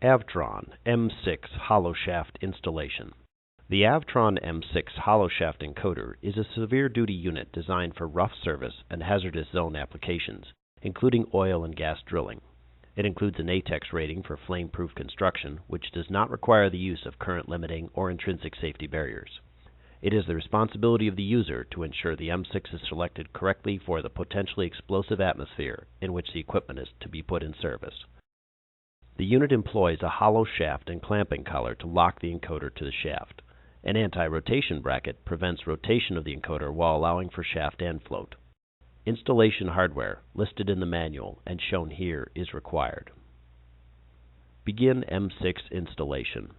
Avtron M6 Hollow Shaft Installation. The Avtron M6 Hollow Shaft Encoder is a severe duty unit designed for rough service and hazardous zone applications, including oil and gas drilling. It includes an ATEX rating for flame-proof construction, which does not require the use of current limiting or intrinsic safety barriers. It is the responsibility of the user to ensure the M6 is selected correctly for the potentially explosive atmosphere in which the equipment is to be put in service. The unit employs a hollow shaft and clamping collar to lock the encoder to the shaft. An anti-rotation bracket prevents rotation of the encoder while allowing for shaft end float. Installation hardware, listed in the manual and shown here, is required. Begin M6 installation.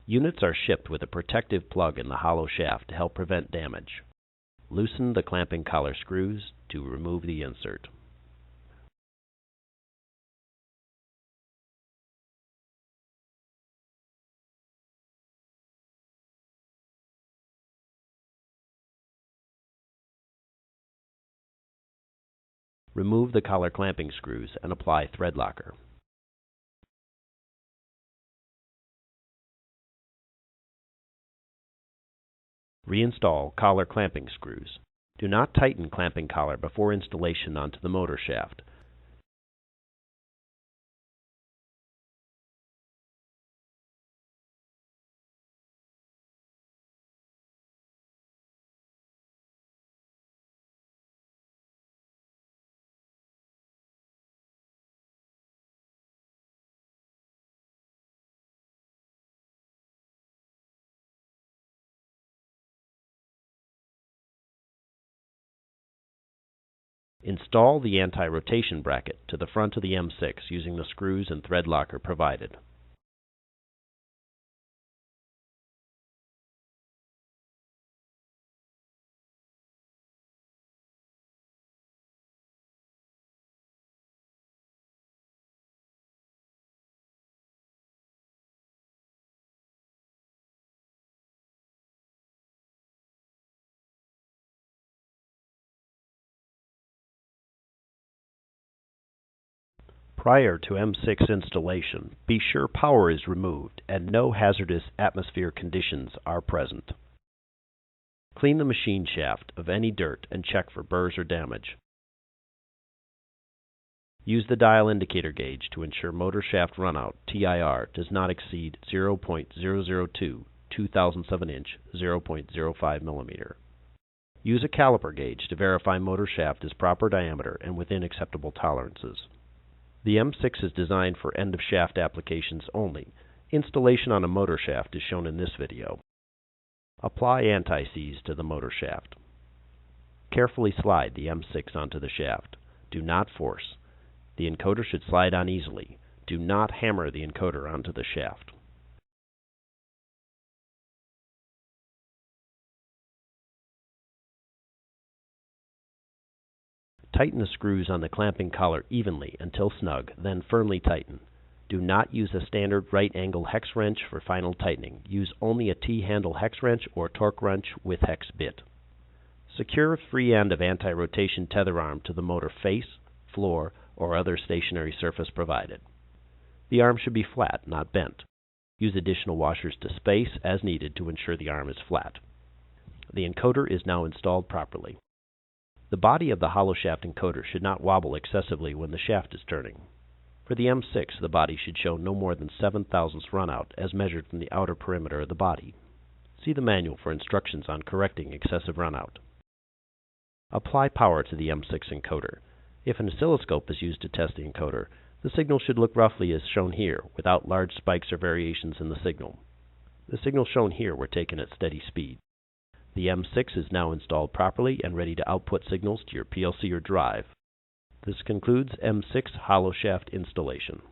Units are shipped with a protective plug in the hollow shaft to help prevent damage. Loosen the clamping collar screws to remove the insert. Remove the collar clamping screws and apply thread locker. Reinstall collar clamping screws. Do not tighten clamping collar before installation onto the motor shaft. Install the anti-rotation bracket to the front of the M6 using the screws and thread locker provided. Prior to M6 installation, be sure power is removed and no hazardous atmosphere conditions are present. Clean the machine shaft of any dirt and check for burrs or damage. Use the dial indicator gauge to ensure motor shaft runout TIR does not exceed 0.002 2007-inch 0.05 millimeter. Use a caliper gauge to verify motor shaft is proper diameter and within acceptable tolerances. The M6 is designed for end-of-shaft applications only. Installation on a motor shaft is shown in this video. Apply anti-seize to the motor shaft. Carefully slide the M6 onto the shaft. Do not force. The encoder should slide on easily. Do not hammer the encoder onto the shaft. Tighten the screws on the clamping collar evenly until snug, then firmly tighten. Do not use a standard right-angle hex wrench for final tightening. Use only a T-handle hex wrench or torque wrench with hex bit. Secure free end of anti-rotation tether arm to the motor face, floor, or other stationary surface provided. The arm should be flat, not bent. Use additional washers to space as needed to ensure the arm is flat. The encoder is now installed properly. The body of the hollow shaft encoder should not wobble excessively when the shaft is turning. For the M6, the body should show no more than 7/1000ths runout as measured from the outer perimeter of the body. See the manual for instructions on correcting excessive runout. Apply power to the M6 encoder. If an oscilloscope is used to test the encoder, the signal should look roughly as shown here, without large spikes or variations in the signal. The signals shown here were taken at steady speed. The M6 is now installed properly and ready to output signals to your PLC or drive. This concludes M6 hollow shaft installation.